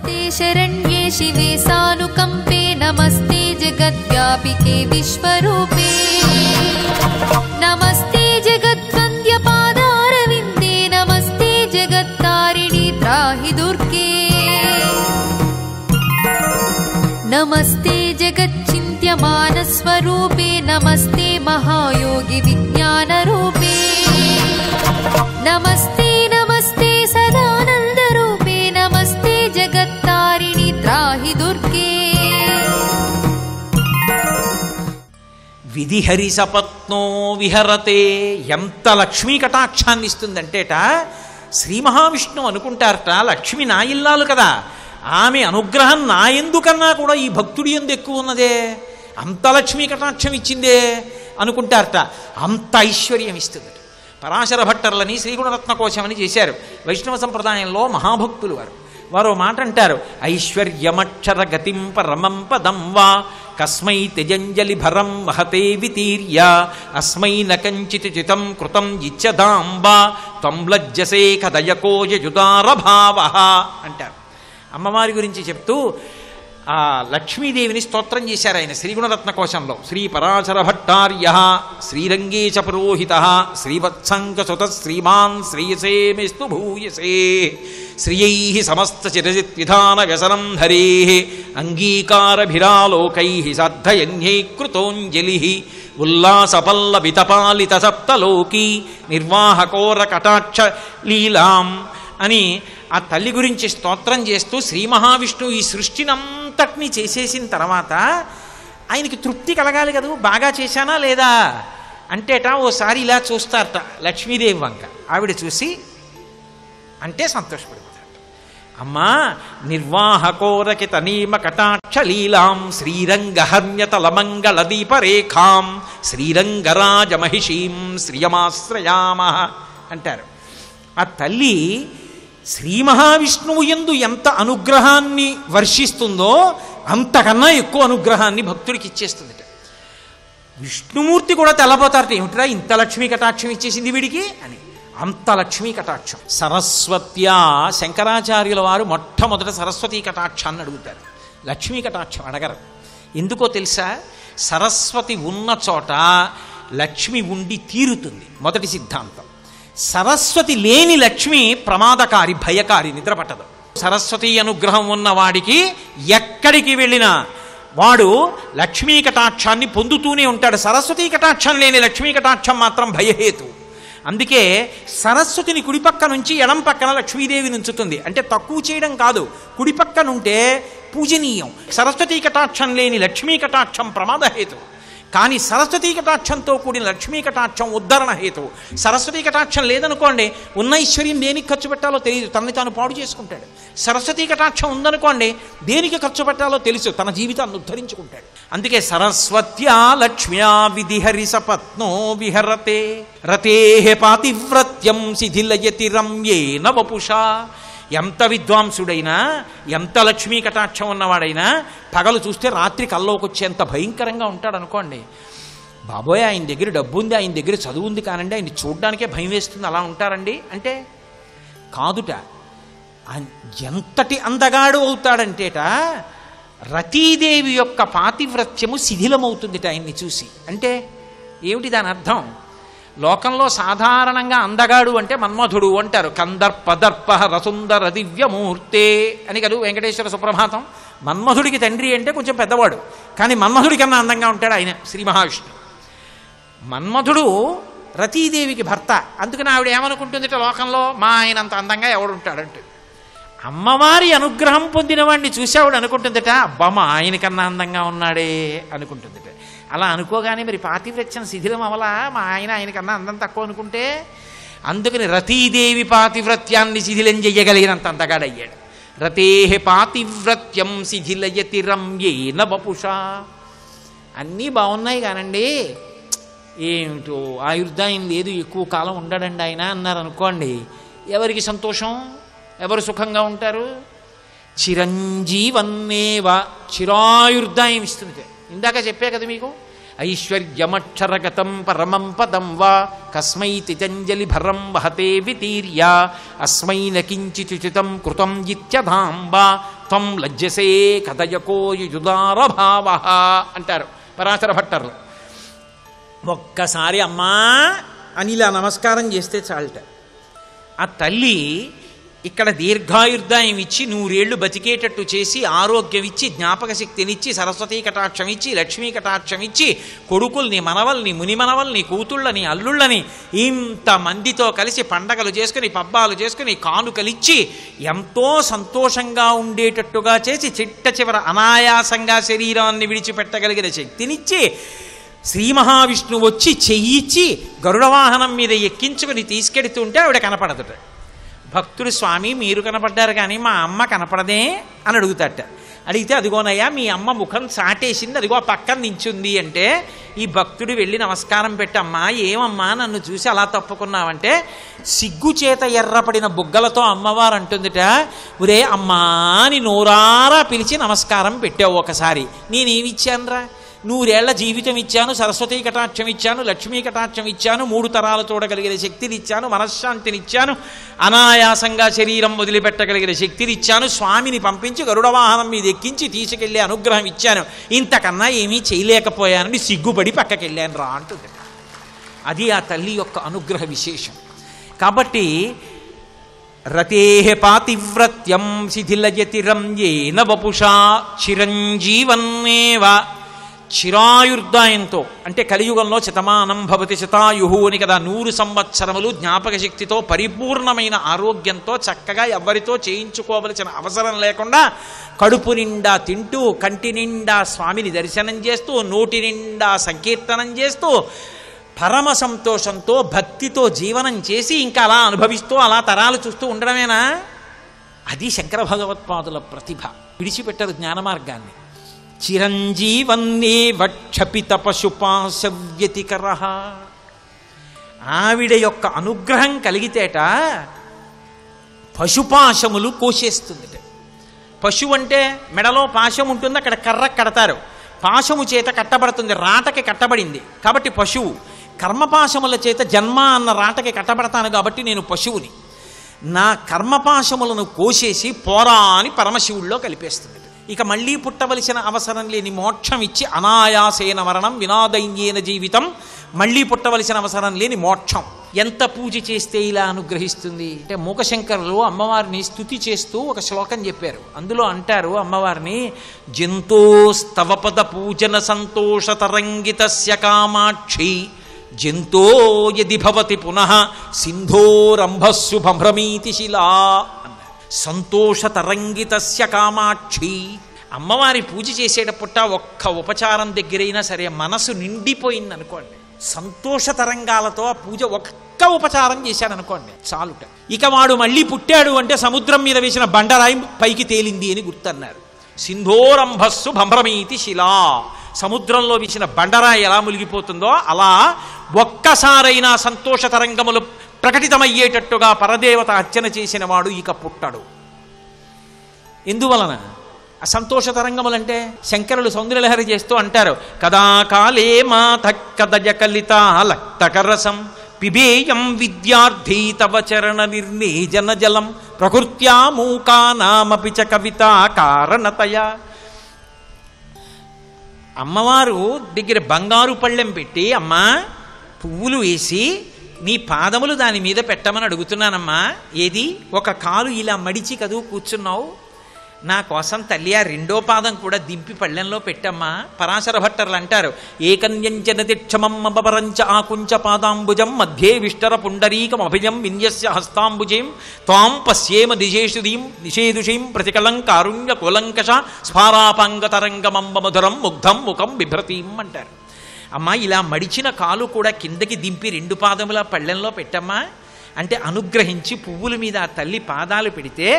नमस्ते शरण्ये शिवे सानुकंपे नमस्ते जगद्व्यापिके विश्वरूपे नमस्ते जगद्वन्द्य पादारविन्दे नमस्ते जगत्तारिणी त्राहि दुर्गे नमस्ते जगच्चिन्त्यमानस्वरूपे नमस्ते महायोगी विज्ञानरूपे नमस्ते नमस्ते सदानन्दरूपे नमस्ते जगत्तारिणी त्राहि दुर्गे విధిహరి సపత్నో విహరతే ఎంత లక్ష్మీ కటాక్షాన్ని ఇస్తుందంటేట శ్రీ మహావిష్ణువు అనుకుంటారట లక్ష్మి నా ఇల్లాలు కదా ఆమె అనుగ్రహం నా ఎందుకన్నా కూడా ఈ భక్తుడి ఎందు ఎక్కువ ఉన్నదే అంత లక్ష్మీ కటాక్షం ఇచ్చిందే అనుకుంటారట అంత ఐశ్వర్యం ఇస్తుంది పరాశర భట్టర్లని శ్రీగుణరత్న కోశమని చేశారు వైష్ణవ సంప్రదాయంలో మహాభక్తులు వారు మాట అంటారు ఐశ్వర్యమక్షర గతిం పరమం పదం వా కస్మై త్యజంజలి భరం వహతే వితీర్య అస్మై నకంచిత్ చితం కృతం ఇచ్చదాంబా త్వం లజ్జసే కదయకోజయుదార భావ అంటారు అమ్మవారి గురించి చెప్తూ ఆ లక్ష్మీదేవిని స్తోత్రం చేశారు ఆయన శ్రీగుణరత్న కోశంలో శ్రీ పరాశర భట్టార్య శ్రీరంగేశ పురోహిత శ్రీవత్సంగసుత శ్రీమాన్ శ్రీయసే మేస్తు భూయసే శ్రియై సమస్త చిరజిత్ విధాన వ్యసనం హరే అంగీకారభిరాలోకై సాధయన్యై కృతోంజలి ఉల్లాసపల్లవితపాలిత సప్తలోకి నిర్వాహకోర కటాక్ష లీలాం అని ఆ తల్లి గురించి స్తోత్రం చేస్తూ శ్రీ మహావిష్ణువు ఈ సృష్టినంతటినీ చేసేసిన తర్వాత ఆయనకి తృప్తి కలగాలి కదా బాగా చేశానా లేదా అంటేట ఓసారి ఇలా చూస్తారట లక్ష్మీదేవి వంక ఆవిడ చూసి అంటే సంతోషపడిపోతారట అమ్మా నిర్వాహకోరకిత నీమ కటాక్ష లీలాం శ్రీరంగహర్ణ్యతలమంగళ దీపరేఖాం శ్రీరంగరాజ మహిషీం శ్రియమాశ్రయామ అంటారు ఆ తల్లి శ్రీ మహావిష్ణువు యందు ఎంత అనుగ్రహాన్ని వర్షిస్తుందో అంతకన్నా ఎక్కువ అనుగ్రహాన్ని భక్తుడికి ఇచ్చేస్తుందిట విష్ణుమూర్తి కూడా తెల్లబోతారట ఏమిట్రా ఇంత లక్ష్మీ కటాక్షం ఇచ్చేసింది వీడికి అని అంత లక్ష్మీ కటాక్షం సరస్వత్యా శంకరాచార్యుల వారు మొట్టమొదట సరస్వతీ కటాక్షాన్ని అడుగుతారు లక్ష్మీ కటాక్షం అడగరు ఎందుకో తెలుసా సరస్వతి ఉన్న చోట లక్ష్మి ఉండి తీరుతుంది మొదటి సిద్ధాంతం సరస్వతి లేని లక్ష్మి ప్రమాదకారి భయకారి నిద్రపట్టదు సరస్వతి అనుగ్రహం ఉన్నవాడికి ఎక్కడికి వెళ్ళినా వాడు లక్ష్మీ కటాక్షాన్ని పొందుతూనే ఉంటాడు సరస్వతీ కటాక్షం లేని లక్ష్మీ కటాక్షం మాత్రం భయహేతు అందుకే సరస్వతిని కుడిపక్క నుంచి ఎడం పక్కన లక్ష్మీదేవి నుంచుతుంది అంటే తక్కువ చేయడం కాదు కుడిపక్కనుంటే పూజనీయం సరస్వతీ కటాక్షం లేని లక్ష్మీ కటాక్షం ప్రమాదహేతు కానీ సరస్వతీ కటాక్షంతో కూడిన లక్ష్మీ కటాక్షం ఉద్ధరణ హేతు సరస్వతీ కటాక్షం లేదనుకోండి ఉన్న ఐశ్వర్యం దేనికి ఖర్చు పెట్టాలో తెలియదు తనని తాను పాడు చేసుకుంటాడు సరస్వతీ కటాక్షం ఉందనుకోండి దేనికి ఖర్చు పెట్టాలో తెలుసు తన జీవితాన్ని ఉద్ధరించుకుంటాడు అందుకే సరస్వత్యా లక్ష్మ్యా విధిహరి సపత్నో విహరతే రతే పాతివ్రత్యం శిథిలయతి రమ్యేన వపుషా ఎంత విద్వాంసుడైనా ఎంత లక్ష్మీ కటాక్షం ఉన్నవాడైనా పగలు చూస్తే రాత్రి కల్లోకి వచ్చేంత భయంకరంగా ఉంటాడు అనుకోండి బాబోయ్ ఆయన దగ్గర డబ్బు ఉంది ఆయన దగ్గర చదువు ఉంది కానండి ఆయన చూడ్డానికే భయం వేస్తుంది అలా ఉంటారండి అంటే కాదుట ఎంతటి అందగాడు అవుతాడంటేట రతీదేవి యొక్క పాతివ్రత్యము శిథిలమవుతుందిట ఆయన్ని చూసి అంటే ఏమిటి దాని అర్థం లోకంలో సాధారణంగా అందగాడు అంటే మన్మధుడు అంటారు కందర్ప దర్ప రసుందర దివ్యమూర్తే అని కదా వెంకటేశ్వర సుప్రభాతం మన్మధుడికి తండ్రి అంటే కొంచెం పెద్దవాడు కానీ మన్మధుడి కన్నా అందంగా ఉంటాడు ఆయన శ్రీ మహావిష్ణువు మన్మధుడు రతీదేవికి భర్త అందుకని ఆవిడ ఏమనుకుంటుందిట లోకంలో మా ఆయన అంత అందంగా ఎవడుంటాడంటే అమ్మవారి అనుగ్రహం పొందిన వాడిని చూసేవాడు అనుకుంటుందట అబ్బా మా ఆయన కన్నా అందంగా ఉన్నాడే అనుకుంటుందట అలా అనుకోగానే మరి పాతివ్రత్యం శిథిలం అవలా మా ఆయనకన్నా అందం తక్కువ అనుకుంటే అందుకని రతీదేవి పాతివ్రత్యాన్ని శిథిలం చెయ్యగలిగినంత అంతగాడయ్యాడు రతే పాతివ్రత్యం శిథిలయతి రమ్యేన వపుషా అన్నీ బాగున్నాయి కానండి ఏమిటో ఆయుర్దాయం లేదు ఎక్కువ కాలం ఉండడండి ఆయన అన్నారు అనుకోండి ఎవరికి సంతోషం ఎవరు సుఖంగా ఉంటారు చిరంజీవన్నేవ చిరాయుర్దాయం ఇస్తుంది ఇందాక చెప్పే కదా మీకు ఐశ్వర్యమక్షరగతం పరమం పదం వా కస్మై తిజంజలి భరం వహతే వితీర్య అస్మై నకించితుచితం కృతం ఇత్యధాంబా త్వం లజ్జసే కథయకో యుదార భావ అంటారు పరాశర భట్టర్లు. ఒక్కసారి అమ్మా అని ఇలా నమస్కారం చేస్తే చాలట. ఆ తల్లి ఇక్కడ దీర్ఘాయుర్దాయం ఇచ్చి 100 ఏళ్ళు బతికేటట్టు చేసి ఆరోగ్యం ఇచ్చి జ్ఞాపక శక్తినిచ్చి సరస్వతీ కటాక్షం ఇచ్చి లక్ష్మీ కటాక్షం ఇచ్చి కొడుకుల్ని మనవల్ని మునిమనవల్ని కూతుళ్ళని అల్లుళ్ళని ఇంతమందితో కలిసి పండగలు చేసుకుని పబ్బాలు చేసుకుని కానుకలిచ్చి ఎంతో సంతోషంగా ఉండేటట్టుగా చేసి చిట్ట చివర అనాయాసంగా శరీరాన్ని విడిచిపెట్టగలిగిన శక్తినిచ్చి శ్రీ మహావిష్ణువు వచ్చి చెయ్యిచ్చి గరుడ వాహనం మీద ఎక్కించుకుని తీసుకెడుతుంటే ఆవిడ కనపడదుట. భక్తుడు స్వామి మీరు కనపడ్డారు కానీ మా అమ్మ కనపడదే అని అడుగుతాట. అడిగితే అదిగోనయ్యా మీ అమ్మ ముఖం చాటేసింది అదిగో పక్కన నించుంది అంటే ఈ భక్తుడు వెళ్ళి నమస్కారం పెట్టమ్మా ఏమమ్మా నన్ను చూసి అలా తప్పుకున్నావంటే సిగ్గుచేత ఎర్రపడిన బుగ్గలతో అమ్మవారు అంటుందిట, ఒరే అమ్మా అని నోరారా పిలిచి నమస్కారం పెట్టావు ఒకసారి, నేనేమిచ్చానురా? 100 ఏళ్ల జీవితం ఇచ్చాను, సరస్వతీ కటాక్షం ఇచ్చాను, లక్ష్మీ కటాక్షం ఇచ్చాను, 3 తరాలు చూడగలిగిన శక్తిని ఇచ్చాను, మనశ్శాంతినిచ్చాను, అనాయాసంగా శరీరం వదిలిపెట్టగలిగిన శక్తిని ఇచ్చాను, స్వామిని పంపించి గరుడ వాహనం మీద ఎక్కించి తీసుకెళ్లే అనుగ్రహం ఇచ్చాను, ఇంతకన్నా ఏమీ చేయలేకపోయానని సిగ్గుపడి పక్కకెళ్ళాను రా అంటుంది. అది ఆ తల్లి యొక్క అనుగ్రహ విశేషం. కాబట్టి రతేహ పాతివ్రత్యం శిథిలయతిరం ఏన వపుషా చిరంజీవన్నేవ. చిరాయుర్దాయంతో అంటే కలియుగంలో శతమానం భవతి శతాయుహు అని కదా, 100 సంవత్సరములు జ్ఞాపక శక్తితో పరిపూర్ణమైన ఆరోగ్యంతో చక్కగా ఎవ్వరితో చేయించుకోవలసిన అవసరం లేకుండా కడుపు నిండా తింటూ కంటి నిండా స్వామిని దర్శనం చేస్తూ నోటి నిండా సంకీర్తనం చేస్తూ పరమ సంతోషంతో భక్తితో జీవనం చేసి ఇంకా అలా అనుభవిస్తూ అలా తరాలు చూస్తూ ఉండడమేనా? అది శంకర భగవత్పాదుల ప్రతిభ. విడిచిపెట్టరు జ్ఞాన మార్గాన్ని. చిరంజీవన్నే వక్షపిత పశుపాశవ్యతికర. ఆవిడ యొక్క అనుగ్రహం కలిగితేట పశుపాశములు కోసేస్తుంది. పశువు అంటే మెడలో పాశం ఉంటుంది, అక్కడ కర్ర కడతారు, పాశము చేత కట్టబడుతుంది, రాటకి కట్టబడింది కాబట్టి పశువు. కర్మపాశముల చేత జన్మ అన్న రాటకి కట్టబడతాను కాబట్టి నేను పశువుని. నా కర్మపాశములను కోసేసి పోరా అని పరమశివుల్లో కలిపేస్తుంది. ఇక మళ్ళీ పుట్టవలసిన అవసరం లేని మోక్షం ఇచ్చి అనాయాసేన మరణం వినాదైన్యేన జీవితం, మళ్ళీ పుట్టవలసిన అవసరం లేని మోక్షం. ఎంత పూజ చేస్తే ఇలా అనుగ్రహిస్తుంది అంటే మూకశంకరులు అమ్మవారిని స్తుతి చేస్తూ ఒక శ్లోకం చెప్పారు. అందులో అంటారు అమ్మవారిని, జంతోస్తవపద పూజన సంతోష తరంగితస్య కామాక్షి జంతో యది భవతి పునః సింధోరంభస్సు భ్రమీతి శిలా. సంతోష తరంగితస్య కామాక్షి. అమ్మవారి పూజ చేసేటప్పుట ఒక్క ఉపచారం దగ్గరైనా సరే మనసు నిండిపోయింది అనుకోండి, సంతోష తరంగాలతో ఆ పూజ ఒక్క ఉపచారం చేశాడు అనుకోండి చాలుట. ఇక వాడు మళ్ళీ పుట్టాడు అంటే సముద్రం మీద వేసిన బండరాయి పైకి తేలింది అని గుర్తన్నారు. సింధోరంభస్సు భ్రమీతి శిలా. సముద్రంలో వేసిన బండరాయి ఎలా మునిగిపోతుందో అలా ఒక్కసారైనా సంతోష తరంగములు ప్రకటితమయ్యేటట్టుగా పరదేవత అర్చన చేసిన వాడు ఇక పుట్టడు. ఎందువలన? ఆ సంతోష తరంగములంటే శంకరులు సౌందర్యలహరి చేస్తూ అంటారు, కదా కాలే మాత కదజ కలిత లక్తకరసం పిబేయం విద్యార్థి తవ చరణ నిర్నేజన జలం ప్రకృత్యా మూకానామపి చ కవిత కారణతయ. అమ్మవారు దగ్గర బంగారు పళ్ళెం పెట్టి, అమ్మా పువ్వులు వేసి నీ పాదములు దాని మీద పెట్టమని అడుగుతున్నానమ్మా, ఏది ఒక కాలు ఇలా మడిచి కదూ కూర్చున్నావు, నా కోసం తల్లి ఆ 2వ పాదం కూడా దింపి పళ్ళెంలో పెట్టమ్మా. పరాశర భట్టర్లు అంటారు, ఏకన్యంచన తిక్షమమ్మపరంచ ఆకుంచ పాదాంబుజం మధ్యే విష్టర పుండరీకం అభిజం విన్యస్య హస్తాంబుజేం త్వాం పశ్యేమ దిశేదుషీం ప్రతికలం కారుణ్య కులంకష స్ఫారాపాంగతరంగమంబ మధురం ముగ్ధం ముఖం బిభ్రతీం అంటారు. అమ్మా ఇలా మడిచిన కాలు కూడా కిందకి దింపి 2 పాదముల పళ్ళెంలో పెట్టమ్మా అంటే అనుగ్రహించి పువ్వుల మీద ఆ తల్లి పాదాలు పెడితే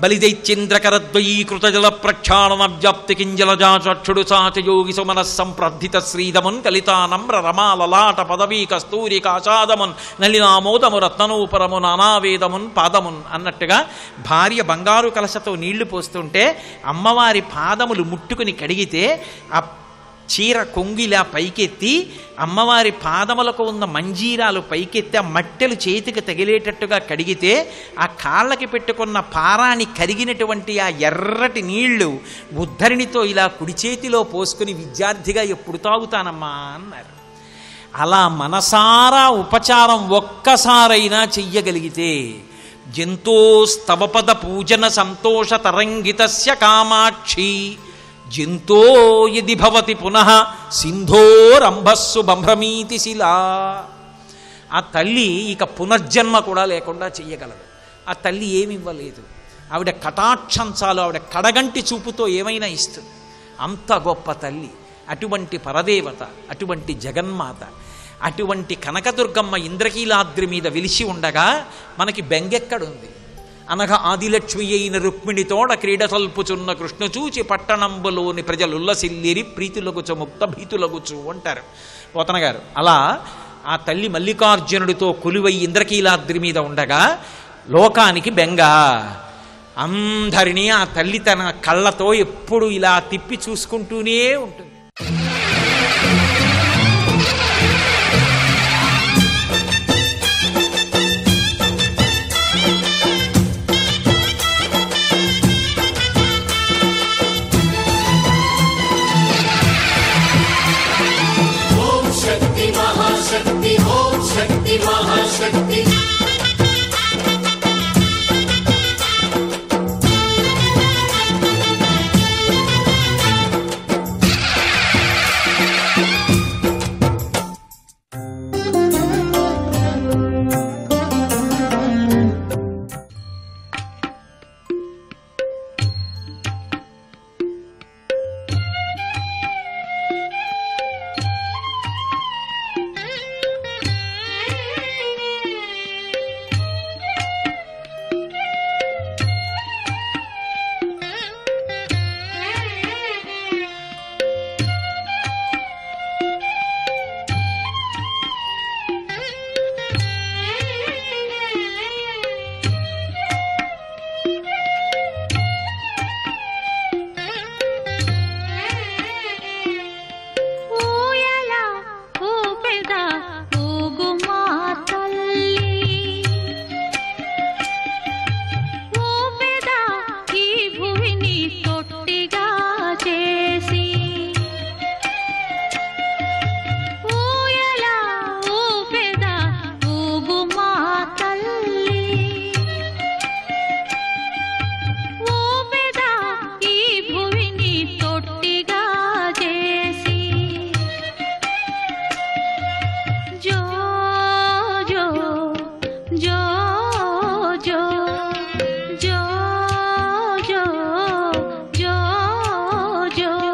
బలిదైత్యేంద్రకరద్వయీకృత జల ప్రక్షాళన వ్యాప్తి కింజలజా చక్షుడు సాచయోగి సుమనస్సంప్రద్ధిత శ్రీదమున్ కలితానమ్ర రమాలలాట పదవీ కస్తూరి కాషాదమున్ నలినామోదము రత్ననూపరము నానావేదమున్ పాదమున్ అన్నట్టుగా భార్య బంగారు కలశతో నీళ్లు పోస్తుంటే అమ్మవారి పాదములు ముట్టుకుని కడిగితే ఆ చీర కొంగిలా పైకెత్తి అమ్మవారి పాదములకు ఉన్న మంజీరాలు పైకెత్తి ఆ మట్టెలు చేతికి తగిలేటట్టుగా కడిగితే ఆ కాళ్ళకి పెట్టుకున్న పారాని కరిగినటువంటి ఆ ఎర్రటి నీళ్లు ఉద్ధరిణితో ఇలా కుడి చేతిలో పోసుకుని విద్యార్థిగా ఎప్పుడు తాగుతానమ్మా అన్నారు. అలా మనసారా ఉపచారం ఒక్కసారైనా చెయ్యగలిగితే జంతోస్తవపద పూజన సంతోష తరంగితస్య కామాక్షి జంతో యది భవతి పునః సింధోరంభస్సు బంభ్రమీతి శిలా. ఆ తల్లి ఇక పునర్జన్మ కూడా లేకుండా చెయ్యగలదు. ఆ తల్లి ఏమివ్వలేదు, ఆవిడ కటాక్షం చాలు, ఆవిడ కడగంటి చూపుతో ఏమైనా ఇస్తుంది. అంత గొప్ప తల్లి, అటువంటి పరదేవత, అటువంటి జగన్మాత, అటువంటి కనకదుర్గమ్మ ఇంద్రకీలాద్రి మీద వెలిసి ఉండగా మనకి బెంగెక్కడుంది? అనగ ఆదిలక్ష్మి అయిన రుక్మిణితోడ క్రీడ సల్పుచున్న కృష్ణ చూచి పట్టణంబులోని ప్రజలుల్లసిల్లిరి ప్రీతులగుచు ముక్త భీతులగుచు అంటారు పోతన గారు. అలా ఆ తల్లి మల్లికార్జునుడితో కొలువై ఇంద్రకీలాద్రి మీద ఉండగా లోకానికి బెంగ. అందరినీ ఆ తల్లి తన కళ్ళతో ఎప్పుడు ఇలా తిప్పి చూసుకుంటూనే ఉంటుంది. महाशक्ति जो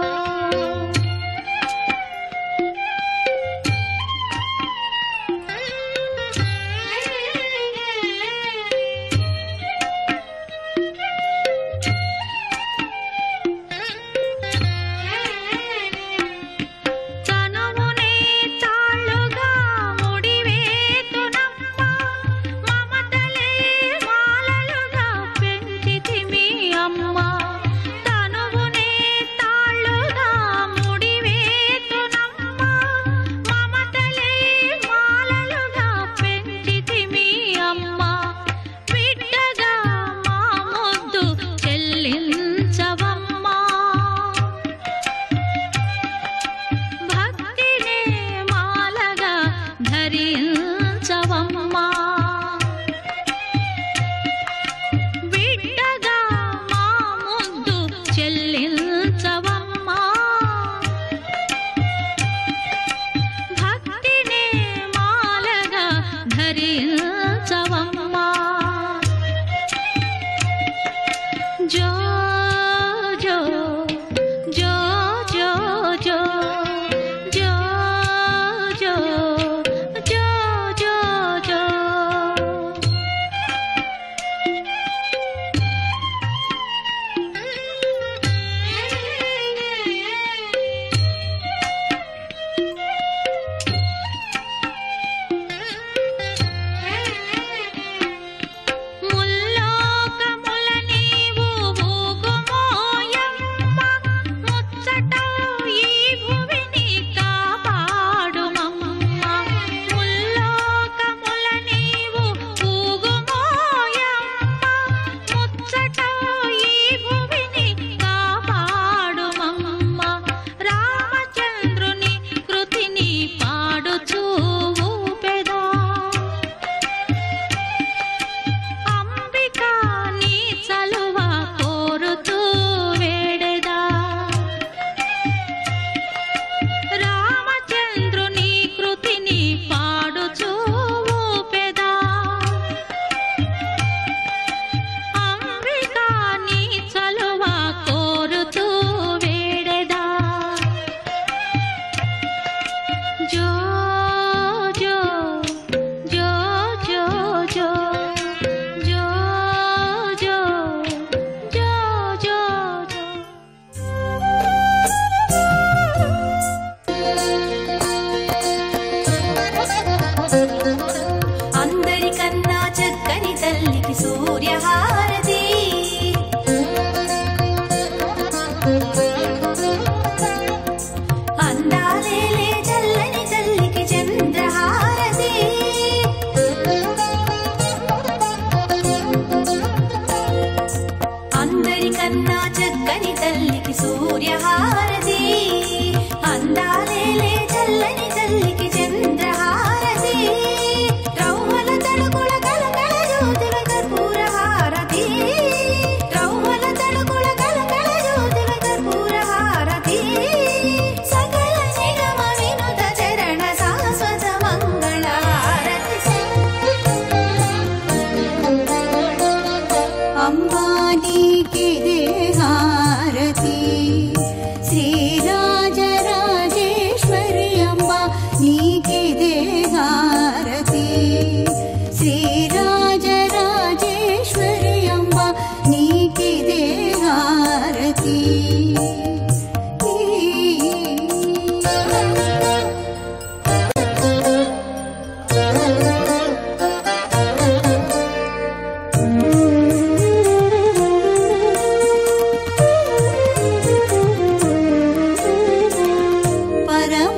అందాలేలే చల్లని తల్లికి చంద్రహారతి అందరికన్నా చక్కని తల్లికి సూర్యహారతి అందాలేలే చల్లని తల్లికి చంద్రహారతి రౌవల తడుకుల కలకల జ్యోతుల కర్పూర హారతి రౌవల తడుకుల కలకల జ్యోతుల కర్పూర హారతి సకల నిగమ వినుత చరణ శాశ్వత మంగళ హారతి अम्बा नीके दे हारती श्रीराजराजेश्वरी अम्बा नीके दे हारती श्रीराजराजेश्वरी अम्बा नीके दे हारती परम